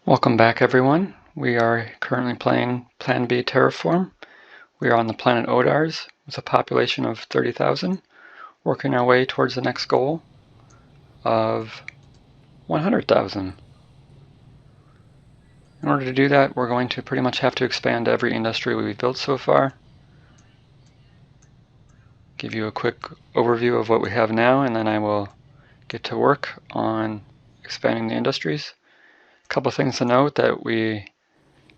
Welcome back, everyone. We are currently playing Plan B Terraform. We are on the planet Odars with a population of 30,000, working our way towards the next goal of 100,000. In order to do that, we're going to pretty much have to expand every industry we've built so far. Give you a quick overview of what we have now, and then I will get to work on expanding the industries. A couple things to note: that we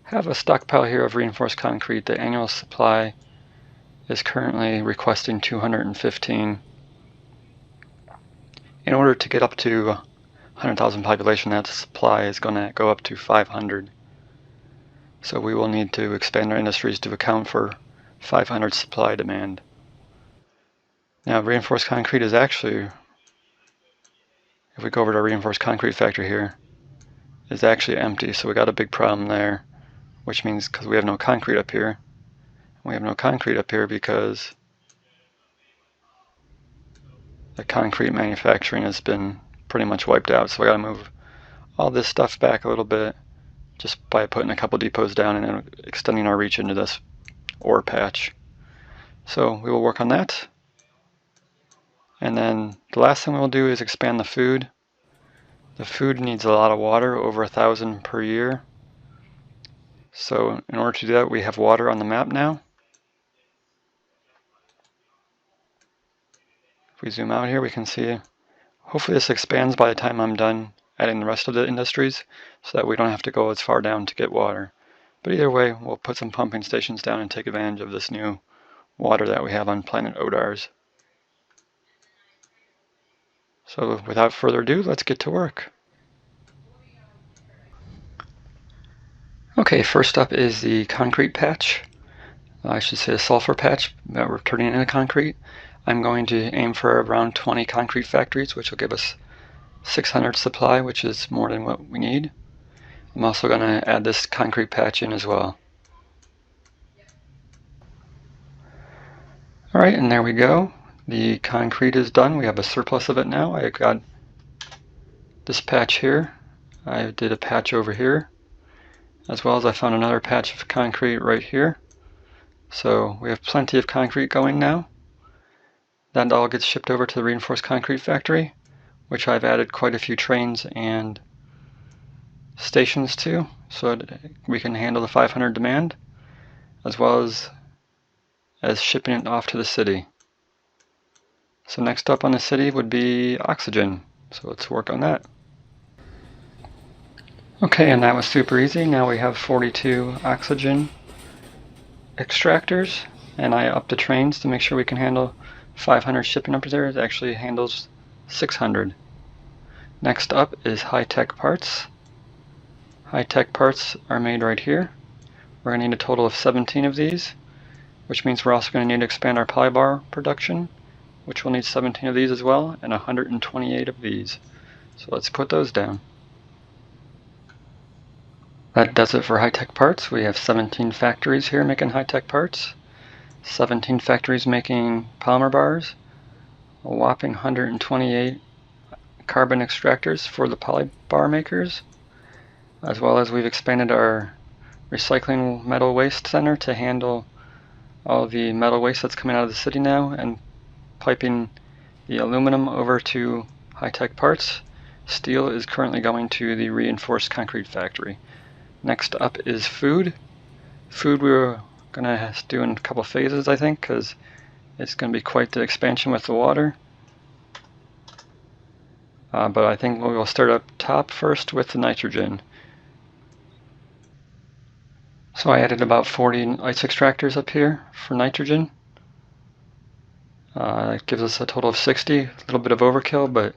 have a stockpile here of reinforced concrete. The annual supply is currently requesting 215. In order to get up to 100,000 population, that supply is going to go up to 500. So we will need to expand our industries to account for 500 supply demand. Now, reinforced concrete is actually, if we go over to our reinforced concrete factory here, is actually empty. So we got a big problem there, which means because we have no concrete up here. We have no concrete up here because the concrete manufacturing has been pretty much wiped out. So we got to move all this stuff back a little bit just by putting a couple depots down and then extending our reach into this ore patch. So we will work on that. And then the last thing we'll do is expand the food. The food needs a lot of water, over 1,000 per year. So in order to do that, we have water on the map now. If we zoom out here, we can see, hopefully this expands by the time I'm done adding the rest of the industries, so that we don't have to go as far down to get water. But either way, we'll put some pumping stations down and take advantage of this new water that we have on planet Odars. So without further ado, let's get to work. Okay, first up is the concrete patch. I should say a sulfur patch that we're turning into concrete. I'm going to aim for around 20 concrete factories, which will give us 600 supply, which is more than what we need. I'm also going to add this concrete patch in as well. Alright, and there we go. The concrete is done. We have a surplus of it now. I got this patch here. I did a patch over here, as well as I found another patch of concrete right here. So we have plenty of concrete going now. That all gets shipped over to the reinforced concrete factory, which I've added quite a few trains and stations to, so that we can handle the 500 demand, as well as shipping it off to the city. So next up on the city would be oxygen. So let's work on that. Okay, and that was super easy. Now we have 42 oxygen extractors, and I upped the trains to make sure we can handle 500 shipping up there. It actually handles 600. Next up is high-tech parts. High-tech parts are made right here. We're going to need a total of 17 of these, which means we're also going to need to expand our polybar production, which will need 17 of these as well, and 128 of these. So let's put those down. That does it for high-tech parts. We have 17 factories here making high-tech parts, 17 factories making polymer bars, a whopping 128 carbon extractors for the polybar makers, as well as we've expanded our recycling metal waste center to handle all the metal waste that's coming out of the city now, and piping the aluminum over to high-tech parts. Steel is currently going to the reinforced concrete factory. Next up is food. Food we're going to do in a couple phases, I think, because it's going to be quite the expansion with the water. But I think we will start up top first with the nitrogen. So I added about 40 ice extractors up here for nitrogen. That gives us a total of 60. A little bit of overkill, but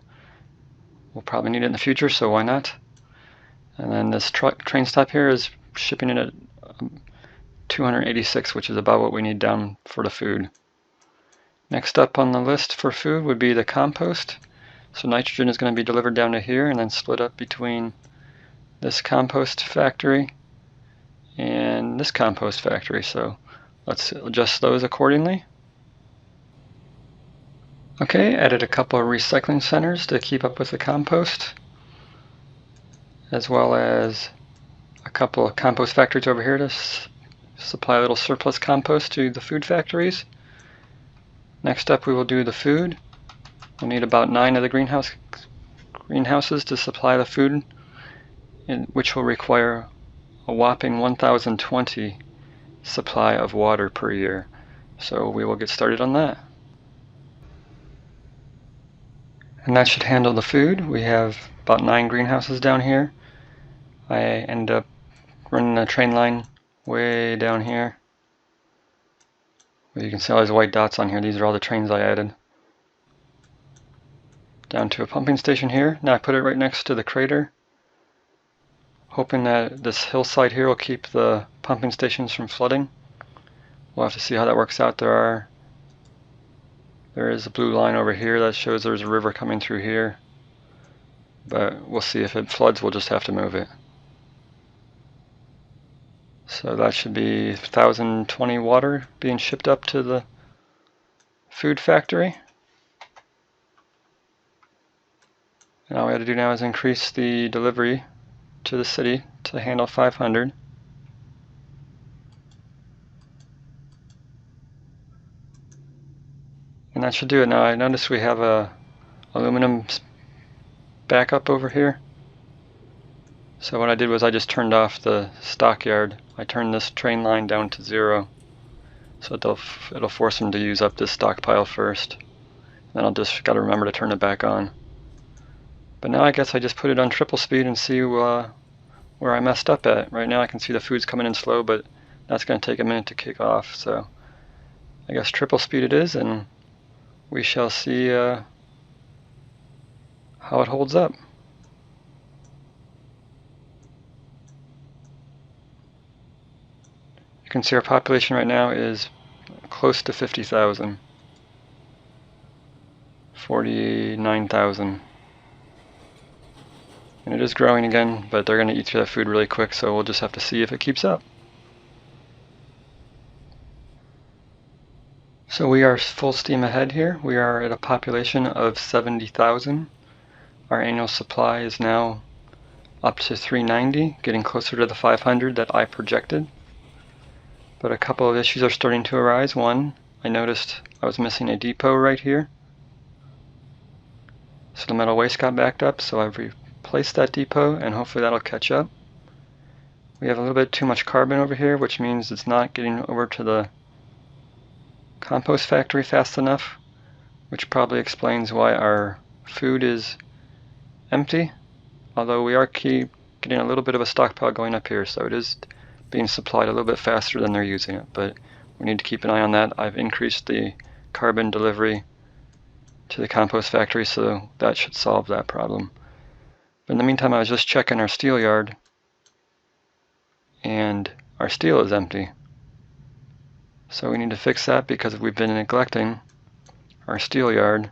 we'll probably need it in the future, so why not? And then this train stop here is shipping it at 286, which is about what we need down for the food. Next up on the list for food would be the compost. So nitrogen is going to be delivered down to here and then split up between this compost factory and this compost factory. So let's adjust those accordingly. Okay, added a couple of recycling centers to keep up with the compost, as well as couple of compost factories over here to supply a little surplus compost to the food factories. Next up we will do the food. We'll need about 9 of the greenhouses to supply the food, which will require a whopping 1,020 supply of water per year. So we will get started on that. And that should handle the food. We have about 9 greenhouses down here. I end up running a train line way down here. Well, you can see all these white dots on here. These are all the trains I added. Down to a pumping station here. Now I put it right next to the crater, hoping that this hillside here will keep the pumping stations from flooding. We'll have to see how that works out. There is a blue line over here that shows there's a river coming through here, but we'll see. If it floods, we'll just have to move it. So that should be 1,020 water being shipped up to the food factory. And all we have to do now is increase the delivery to the city to handle 500. And that should do it. Now I notice we have a aluminum backup over here. So what I did was I just turned off the stockyard. I turned this train line down to 0. So it'll force them to use up this stockpile first. Then I'll just gotta remember to turn it back on. But now I guess I just put it on triple speed and see where I messed up at. Right now I can see the food's coming in slow, but that's gonna take a minute to kick off. So I guess triple speed it is, and we shall see how it holds up. You can see our population right now is close to 50,000. 49,000. And it is growing again, but they're going to eat through that food really quick, so we'll just have to see if it keeps up. So we are full steam ahead here. We are at a population of 70,000. Our annual supply is now up to 390, getting closer to the 500 that I projected. But a couple of issues are starting to arise. One, I noticed I was missing a depot right here. So the metal waste got backed up, so I've replaced that depot, and hopefully that'll catch up. We have a little bit too much carbon over here, which means it's not getting over to the compost factory fast enough, which probably explains why our food is empty, although we are getting a little bit of a stockpile going up here, so it is being supplied a little bit faster than they're using it, but we need to keep an eye on that. I've increased the carbon delivery to the compost factory, so that should solve that problem. But in the meantime, I was just checking our steel yard, and our steel is empty. So we need to fix that because we've been neglecting our steel yard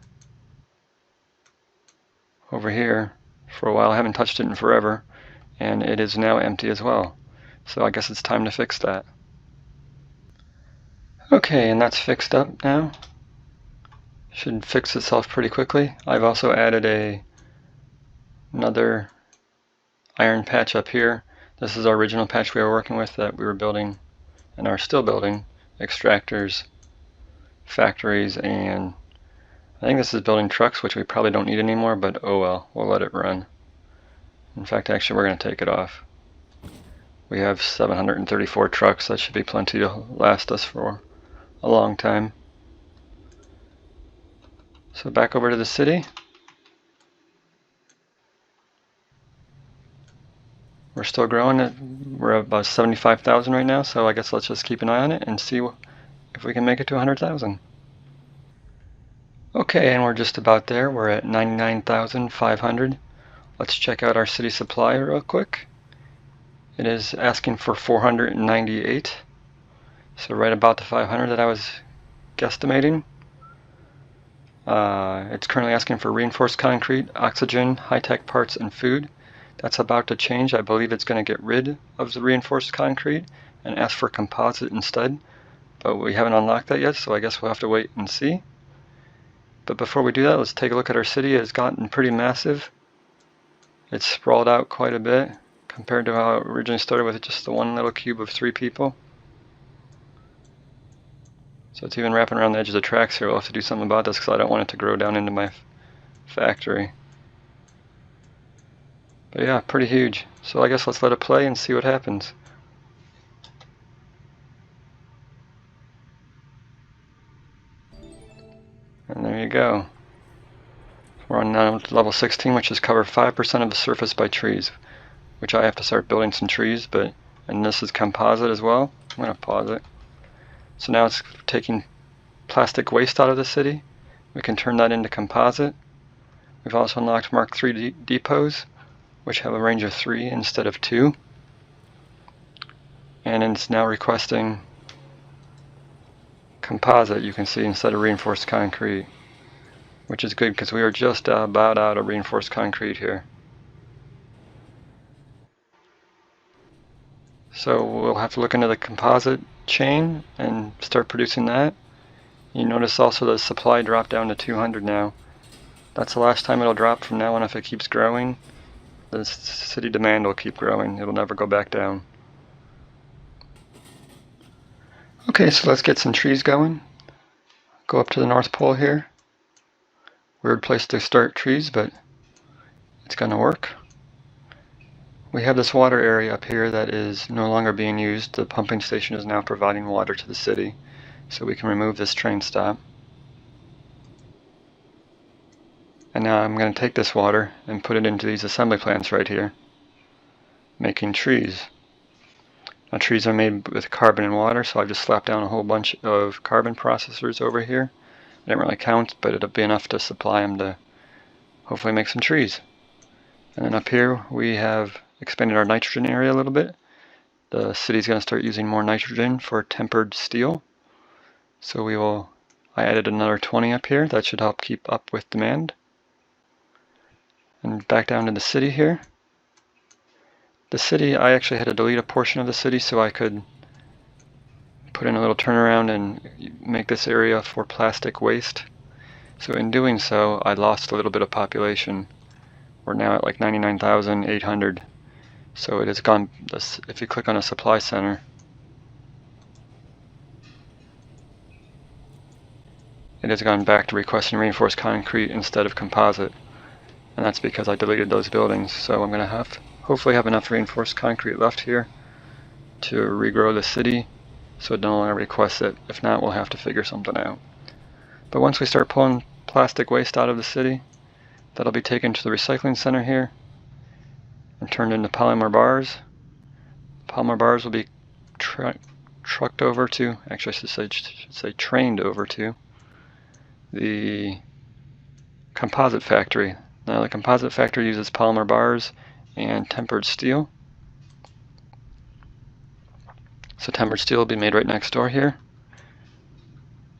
over here for a while. I haven't touched it in forever, and it is now empty as well. So I guess it's time to fix that. Okay, and that's fixed up now. Should fix itself pretty quickly. I've also added another iron patch up here. This is our original patch we were working with that we were building and are still building. Extractors, factories, and I think this is building trucks, which we probably don't need anymore, but oh well, we'll let it run. In fact, actually we're going to take it off. We have 734 trucks. That should be plenty to last us for a long time. So back over to the city. We're still growing. We're at about 75,000 right now, so I guess let's just keep an eye on it and see if we can make it to 100,000. Okay, and we're just about there. We're at 99,500. Let's check out our city supply real quick. It is asking for 498, so right about the 500 that I was guesstimating. It's currently asking for reinforced concrete, oxygen, high-tech parts, and food. That's about to change. I believe it's going to get rid of the reinforced concrete and ask for composite instead, but we haven't unlocked that yet, so I guess we'll have to wait and see. But before we do that, let's take a look at our city. It's gotten pretty massive. It's sprawled out quite a bit, compared to how it originally started with just the one little cube of 3 people. So it's even wrapping around the edge of the tracks here. We'll have to do something about this because I don't want it to grow down into my factory. But yeah, pretty huge. So I guess let's let it play and see what happens. And there you go. We're on now level 16, which is cover 5% of the surface by trees, which I have to start building some trees, and this is composite as well. I'm going to pause it. So now it's taking plastic waste out of the city. We can turn that into composite. We've also unlocked Mark III depots, which have a range of 3 instead of 2. And it's now requesting composite, you can see, instead of reinforced concrete, which is good because we are just about out of reinforced concrete here. So we'll have to look into the composite chain and start producing that. You notice also the supply dropped down to 200 now. That's the last time it'll drop. From now on, if it keeps growing, the city demand will keep growing. It'll never go back down. Okay, so let's get some trees going. Go up to the North Pole here. Weird place to start trees, but it's going to work. We have this water area up here that is no longer being used. The pumping station is now providing water to the city, so we can remove this train stop. And now I'm going to take this water and put it into these assembly plants right here, making trees. Now trees are made with carbon and water, so I've just slapped down a whole bunch of carbon processors over here. I didn't really count, but it'll be enough to supply them to hopefully make some trees. And then up here we have expanded our nitrogen area a little bit. The city's going to start using more nitrogen for tempered steel. So I added another 20 up here. That should help keep up with demand. And back down to the city here. The city, I actually had to delete a portion of the city so I could put in a little turnaround and make this area for plastic waste. So in doing so, I lost a little bit of population. We're now at like 99,800. So it has gone, if you click on a supply center, it has gone back to requesting reinforced concrete instead of composite. And that's because I deleted those buildings. So I'm going to hopefully have enough reinforced concrete left here to regrow the city so it no longer requests it. If not, we'll have to figure something out. But once we start pulling plastic waste out of the city, that'll be taken to the recycling center here and turned into polymer bars. Polymer bars will be trucked over to, actually I should say trained over to the composite factory. Now the composite factory uses polymer bars and tempered steel. So tempered steel will be made right next door here.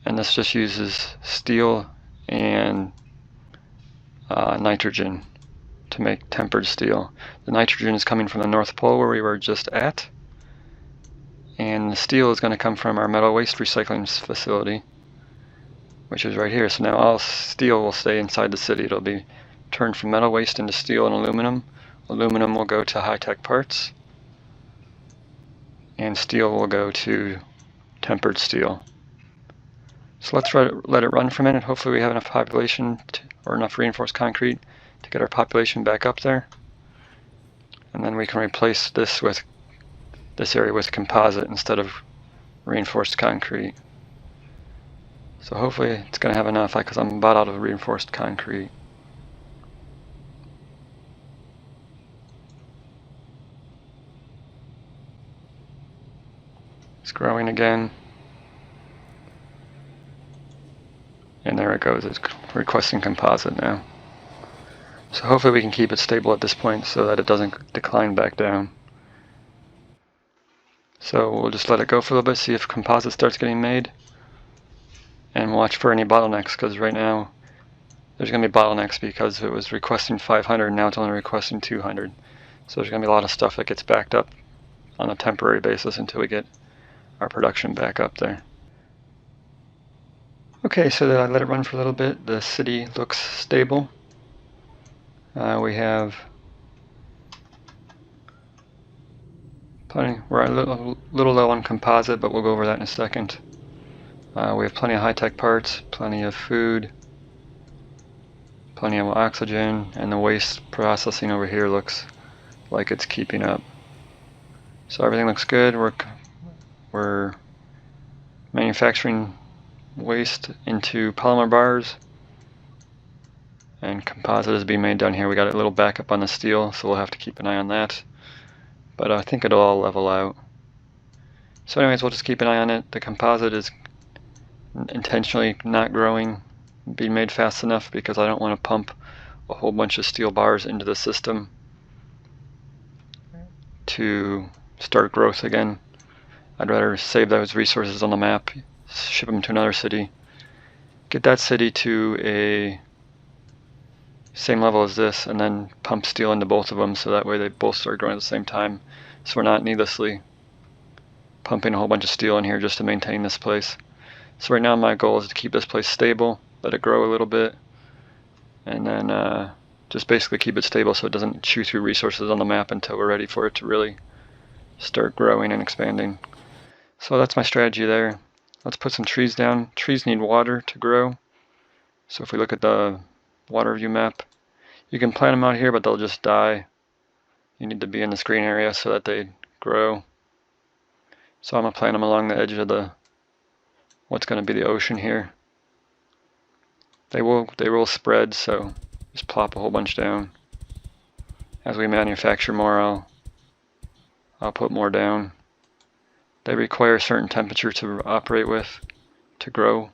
And this just uses steel and nitrogen to make tempered steel. The nitrogen is coming from the North Pole where we were just at. And the steel is going to come from our metal waste recycling facility, which is right here. So now all steel will stay inside the city. It'll be turned from metal waste into steel and aluminum. Aluminum will go to high-tech parts, and steel will go to tempered steel. So let's let it run for a minute. Hopefully we have enough population or enough reinforced concrete to get our population back up there. And then we can replace this area with composite instead of reinforced concrete. So hopefully it's going to have enough because I'm about out of reinforced concrete. It's growing again. And there it goes, it's requesting composite now. So hopefully we can keep it stable at this point so that it doesn't decline back down. So we'll just let it go for a little bit, see if composite starts getting made, and watch for any bottlenecks, because right now there's going to be bottlenecks because it was requesting 500, now it's only requesting 200. So there's going to be a lot of stuff that gets backed up on a temporary basis until we get our production back up there. Okay, so I let it run for a little bit. The city looks stable. We have We're a little low on composite, but we'll go over that in a second. We have plenty of high-tech parts, plenty of food, plenty of oxygen, and the waste processing over here looks like it's keeping up. So everything looks good. We're manufacturing waste into polymer bars, and composite is being made down here. We got a little backup on the steel, so we'll have to keep an eye on that. But I think it'll all level out. So anyways, we'll just keep an eye on it. The composite is intentionally not growing, being made fast enough because I don't want to pump a whole bunch of steel bars into the system to start growth again. I'd rather save those resources on the map, ship them to another city, get that city to a same level as this, and then pump steel into both of them so that way they both start growing at the same time. So we're not needlessly pumping a whole bunch of steel in here just to maintain this place. So right now my goal is to keep this place stable, let it grow a little bit, and then just basically keep it stable so it doesn't chew through resources on the map until we're ready for it to really start growing and expanding. So that's my strategy there. Let's put some trees down. Trees need water to grow. So if we look at the water view map, you can plant them out here, but they'll just die. You need to be in this green area so that they grow. So I'm going to plant them along the edge of what's going to be the ocean here. They will spread, so just plop a whole bunch down. As we manufacture more, I'll put more down. They require a certain temperature to operate with to grow.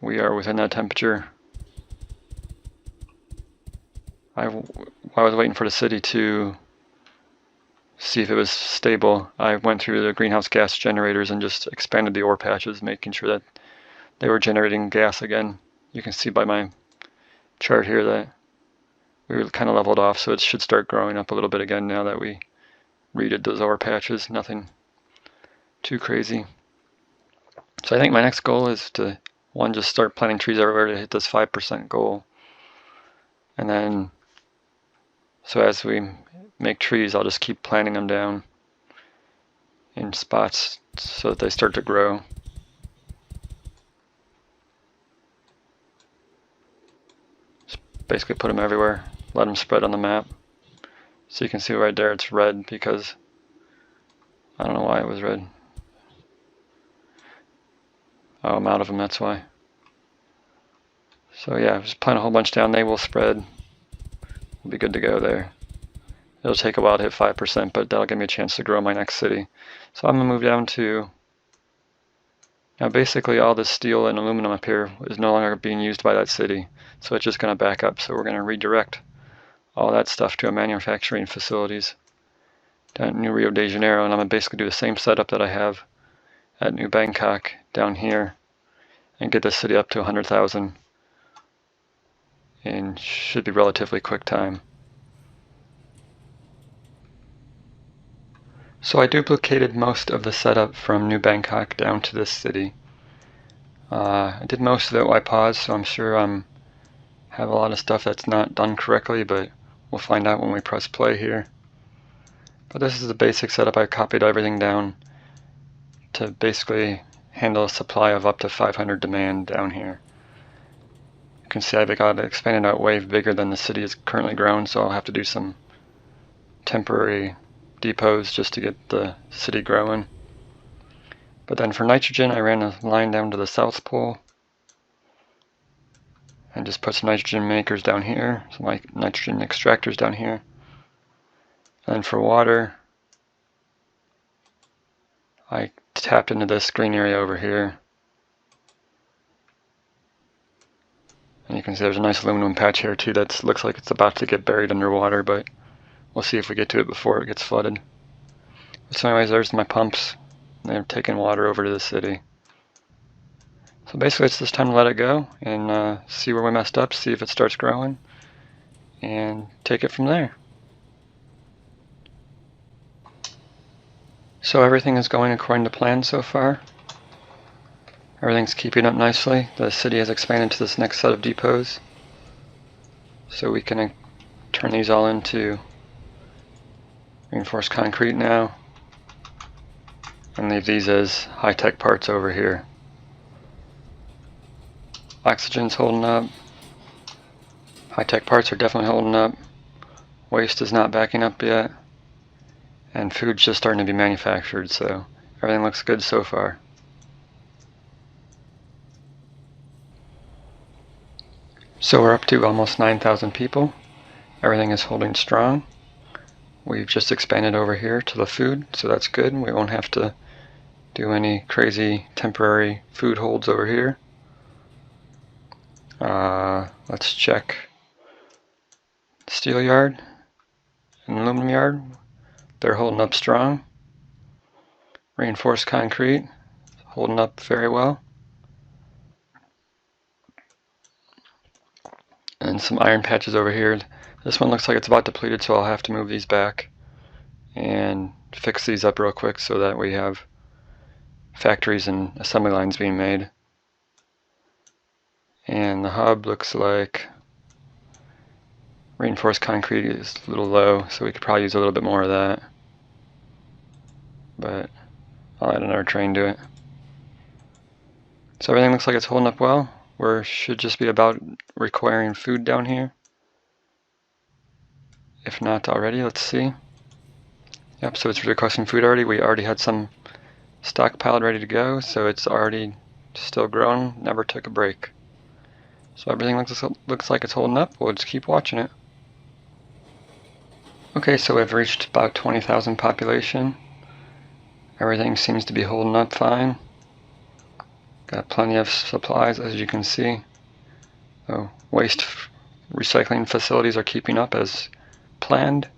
We are within that temperature. I was waiting for the city to see if it was stable. I went through the greenhouse gas generators and just expanded the ore patches, making sure that they were generating gas again. You can see by my chart here that we were kind of leveled off, so it should start growing up a little bit again now that we redid those ore patches. Nothing too crazy. So I think my next goal is to, one, just start planting trees everywhere to hit this 5% goal. And then, so as we make trees, I'll just keep planting them down in spots so that they start to grow. Just basically put them everywhere, let them spread on the map. So you can see right there it's red because I don't know why it was red. Oh, I'm out of them, that's why. So yeah, just plant a whole bunch down, they will spread. We'll be good to go there. It'll take a while to hit 5%, but that'll give me a chance to grow my next city. So I'm going to move down to, now basically all this steel and aluminum up here is no longer being used by that city. So it's just going to back up. So we're going to redirect all that stuff to a manufacturing facilities down at New Rio de Janeiro. And I'm going to basically do the same setup that I have at New Bangkok down here and get this city up to 100,000 in should be relatively quick time. So I duplicated most of the setup from New Bangkok down to this city. I did most of it while I paused, so I'm sure I have a lot of stuff that's not done correctly, but we'll find out when we press play here. But this is the basic setup. I copied everything down to basically handle a supply of up to 500 demand down here. You can see I've got it expanded out way bigger than the city is currently grown, so I'll have to do some temporary depots just to get the city growing. But then for nitrogen, I ran a line down to the South Pole and just put some nitrogen makers down here, some nitrogen extractors down here. And then for water, I tapped into this green area over here. And you can see there's a nice aluminum patch here too that looks like it's about to get buried underwater, but we'll see if we get to it before it gets flooded. So anyways, there's my pumps. They're taking water over to the city. So basically it's just time to let it go and see where we messed up, see if it starts growing, and take it from there. So everything is going according to plan so far. Everything's keeping up nicely. The city has expanded to this next set of depots, so we can turn these all into Reinforced concrete now. And leave these as high-tech parts over here. Oxygen's holding up. High-tech parts are definitely holding up. Waste is not backing up yet. And food's just starting to be manufactured, so everything looks good so far. So we're up to almost 9,000 people. Everything is holding strong. We've just expanded over here to the food, so that's good. We won't have to do any crazy temporary food holds over here. Let's check steel yard and aluminum yard. They're holding up strong. Reinforced concrete, holding up very well. And some iron patches over here. This one looks like it's about depleted, so I'll have to move these back and fix these up real quick so that we have factories and assembly lines being made. And the hub looks like reinforced concrete is a little low, so we could probably use a little bit more of that. But I'll add another train to it. So everything looks like it's holding up well. We should just be about requiring food down here. If not already, let's see. Yep, so it's requesting food already. We already had some stockpiled ready to go, so it's already still growing, never took a break. So everything looks like it's holding up. We'll just keep watching it. Okay, so we've reached about 20,000 population. Everything seems to be holding up fine. Got plenty of supplies, as you can see. Waste recycling facilities are keeping up as planned.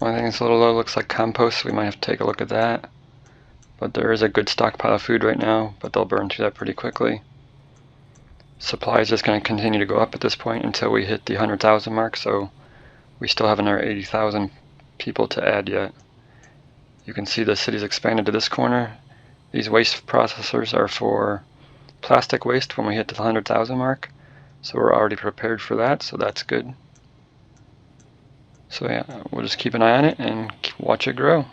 One thing that's a little low looks like compost, so we might have to take a look at that. But there is a good stockpile of food right now, but they'll burn through that pretty quickly. Supply is just going to continue to go up at this point until we hit the 100,000 mark, so we still have another 80,000 people to add yet. You can see the city's expanded to this corner. These waste processors are for plastic waste when we hit the 100,000 mark, so we're already prepared for that, so that's good. So yeah, we'll just keep an eye on it and watch it grow.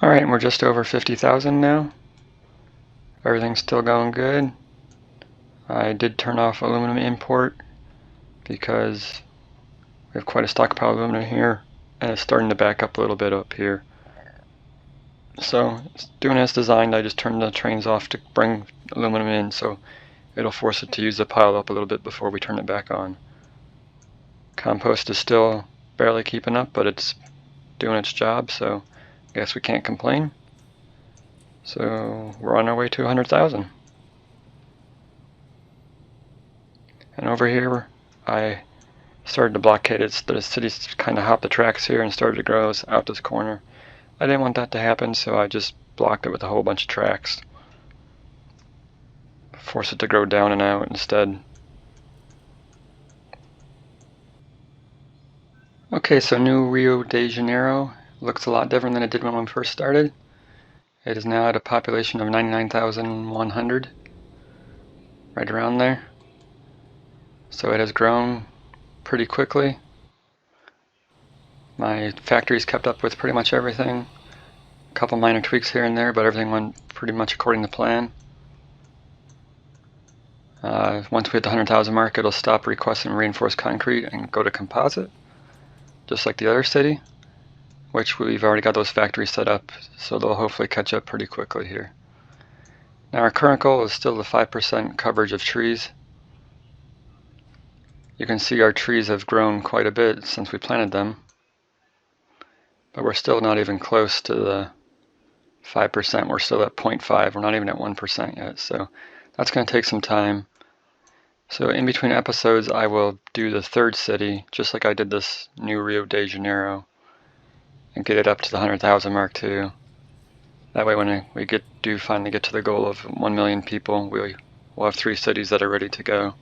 Alright, and we're just over 50,000 now. Everything's still going good. I did turn off aluminum import because we have quite a stockpile of aluminum here, and it's starting to back up a little bit up here. So it's doing as designed. I just turned the trains off to bring aluminum in, so it'll force it to use the pile up a little bit before we turn it back on. Compost is still barely keeping up, but it's doing its job, so I guess we can't complain. So we're on our way to 100,000. And over here, I started to blockade it. The city's kind of hopped the tracks here and started to grow out this corner. I didn't want that to happen, so I just blocked it with a whole bunch of tracks. Force it to grow down and out instead. Okay, so new Rio de Janeiro looks a lot different than it did when we first started. It is now at a population of 99,100, right around there. So it has grown pretty quickly. My factory's kept up with pretty much everything. A couple minor tweaks here and there, but everything went pretty much according to plan. Once we hit the 100,000 mark, it'll stop requesting reinforced concrete and go to composite, just like the other city, which we've already got those factories set up, so they'll hopefully catch up pretty quickly here. Now our current goal is still the 5% coverage of trees. You can see our trees have grown quite a bit since we planted them, but we're still not even close to the 5%. We're still at 0.5. We're not even at 1% yet, so that's going to take some time. So in between episodes, I will do the third city, just like I did this new Rio de Janeiro, and get it up to the 100,000 mark too. That way when we finally get to the goal of 1 million people, we'll have 3 cities that are ready to go.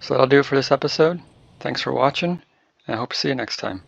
So that'll do it for this episode. Thanks for watching, and I hope to see you next time.